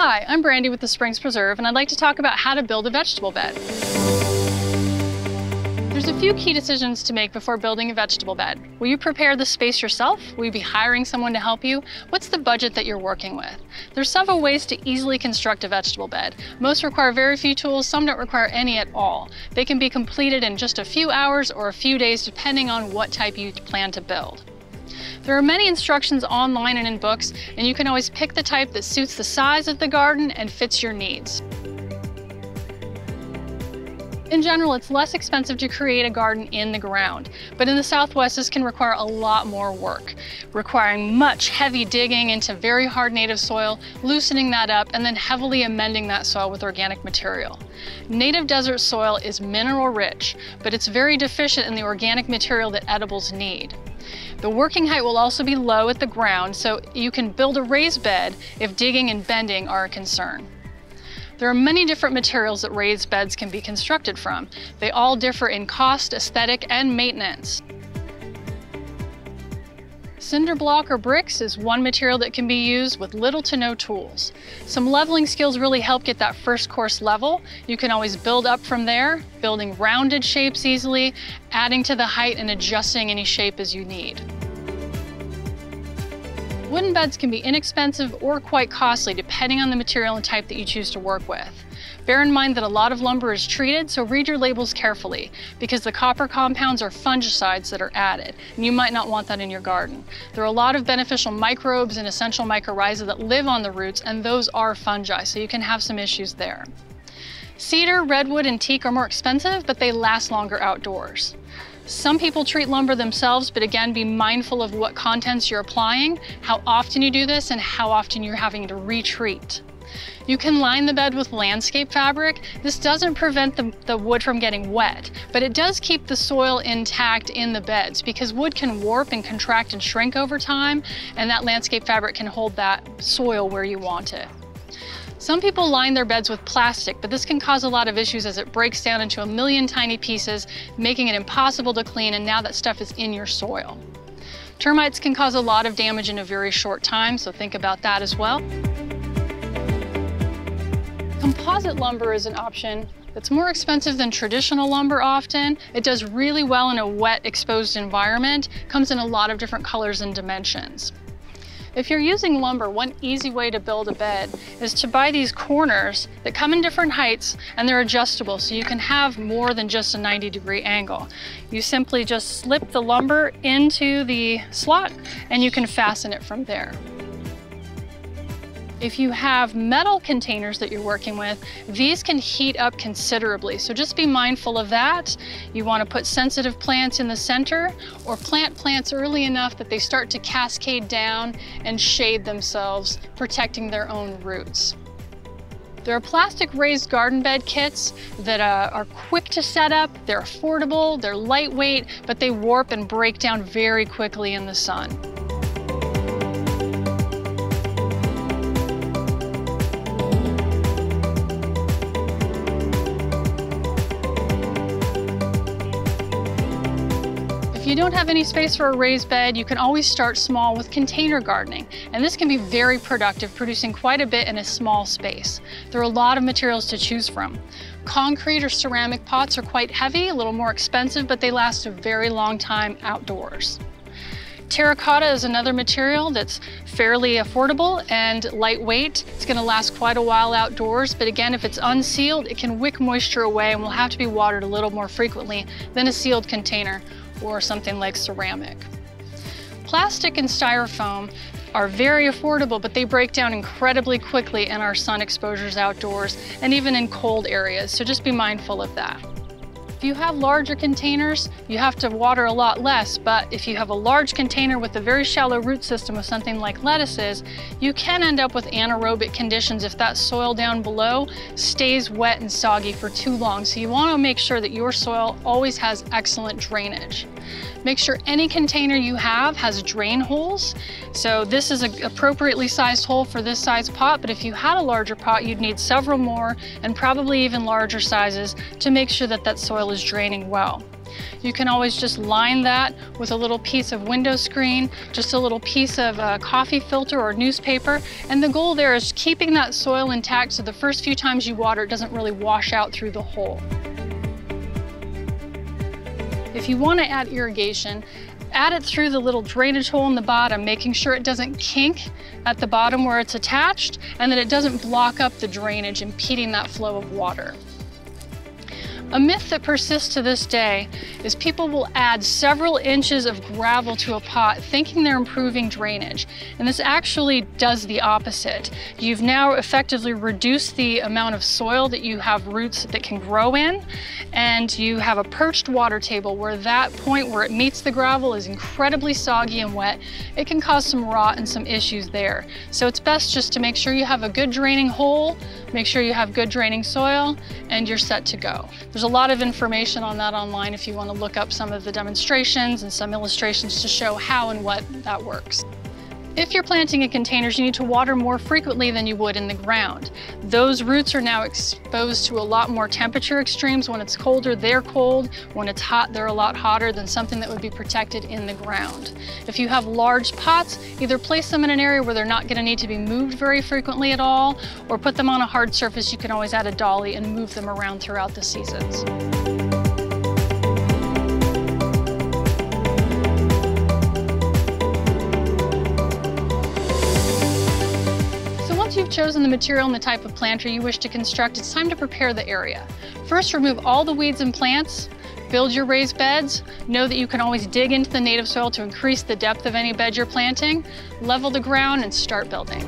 Hi, I'm Brandy with the Springs Preserve, and I'd like to talk about how to build a vegetable bed. There's a few key decisions to make before building a vegetable bed. Will you prepare the space yourself? Will you be hiring someone to help you? What's the budget that you're working with? There's several ways to easily construct a vegetable bed. Most require very few tools, some don't require any at all. They can be completed in just a few hours or a few days depending on what type you plan to build. There are many instructions online and in books, and you can always pick the type that suits the size of the garden and fits your needs. In general, it's less expensive to create a garden in the ground, but in the Southwest, this can require a lot more work, requiring much heavy digging into very hard native soil, loosening that up, and then heavily amending that soil with organic material. Native desert soil is mineral rich, but it's very deficient in the organic material that edibles need. The working height will also be low at the ground, so you can build a raised bed if digging and bending are a concern. There are many different materials that raised beds can be constructed from. They all differ in cost, aesthetic, and maintenance. Cinder block or bricks is one material that can be used with little to no tools. Some leveling skills really help get that first course level. You can always build up from there, building rounded shapes easily, adding to the height and adjusting any shape as you need. Wooden beds can be inexpensive or quite costly depending on the material and type that you choose to work with. Bear in mind that a lot of lumber is treated, so read your labels carefully because the copper compounds are fungicides that are added, and you might not want that in your garden. There are a lot of beneficial microbes and essential mycorrhizae that live on the roots, and those are fungi, so you can have some issues there. Cedar, redwood, and teak are more expensive, but they last longer outdoors. Some people treat lumber themselves, but again, be mindful of what contents you're applying, how often you do this, and how often you're having to retreat. You can line the bed with landscape fabric. This doesn't prevent the wood from getting wet, but it does keep the soil intact in the beds because wood can warp and contract and shrink over time, and that landscape fabric can hold that soil where you want it. Some people line their beds with plastic, but this can cause a lot of issues as it breaks down into a million tiny pieces, making it impossible to clean, and now that stuff is in your soil. Termites can cause a lot of damage in a very short time, so think about that as well. Composite lumber is an option that's more expensive than traditional lumber often. It does really well in a wet, exposed environment, comes in a lot of different colors and dimensions. If you're using lumber, one easy way to build a bed is to buy these corners that come in different heights and they're adjustable, so you can have more than just a 90-degree angle. You simply just slip the lumber into the slot and you can fasten it from there. If you have metal containers that you're working with, these can heat up considerably, so just be mindful of that. You want to put sensitive plants in the center or plant plants early enough that they start to cascade down and shade themselves, protecting their own roots. There are plastic raised garden bed kits that are quick to set up, they're affordable, they're lightweight, but they warp and break down very quickly in the sun. If you don't have any space for a raised bed, you can always start small with container gardening, and this can be very productive, producing quite a bit in a small space. There are a lot of materials to choose from. Concrete or ceramic pots are quite heavy, a little more expensive, but they last a very long time outdoors. Terracotta is another material that's fairly affordable and lightweight. It's going to last quite a while outdoors, but again, if it's unsealed, it can wick moisture away and will have to be watered a little more frequently than a sealed container or something like ceramic. Plastic and styrofoam are very affordable, but they break down incredibly quickly in our sun exposures outdoors and even in cold areas, so just be mindful of that. If you have larger containers, you have to water a lot less, but if you have a large container with a very shallow root system of something like lettuces, you can end up with anaerobic conditions if that soil down below stays wet and soggy for too long. So you want to make sure that your soil always has excellent drainage. Make sure any container you have has drain holes. So this is an appropriately sized hole for this size pot, but if you had a larger pot, you'd need several more and probably even larger sizes to make sure that that soil is draining well. You can always just line that with a little piece of window screen, just a little piece of coffee filter or newspaper, and the goal there is keeping that soil intact so the first few times you water, it doesn't really wash out through the hole. If you want to add irrigation, add it through the little drainage hole in the bottom, making sure it doesn't kink at the bottom where it's attached and that it doesn't block up the drainage, impeding that flow of water. A myth that persists to this day is people will add several inches of gravel to a pot thinking they're improving drainage, and this actually does the opposite. You've now effectively reduced the amount of soil that you have roots that can grow in, and you have a perched water table where that point where it meets the gravel is incredibly soggy and wet. It can cause some rot and some issues there. So it's best just to make sure you have a good draining hole, make sure you have good draining soil, and you're set to go. There's a lot of information on that online if you want to look up some of the demonstrations and some illustrations to show how and what that works. If you're planting in containers, you need to water more frequently than you would in the ground. Those roots are now exposed to a lot more temperature extremes. When it's colder, they're cold. When it's hot, they're a lot hotter than something that would be protected in the ground. If you have large pots, either place them in an area where they're not going to need to be moved very frequently at all, or put them on a hard surface. You can always add a dolly and move them around throughout the seasons. Once you've chosen the material and the type of planter you wish to construct, it's time to prepare the area. First, remove all the weeds and plants, build your raised beds. Know that you can always dig into the native soil to increase the depth of any bed you're planting, level the ground, and start building.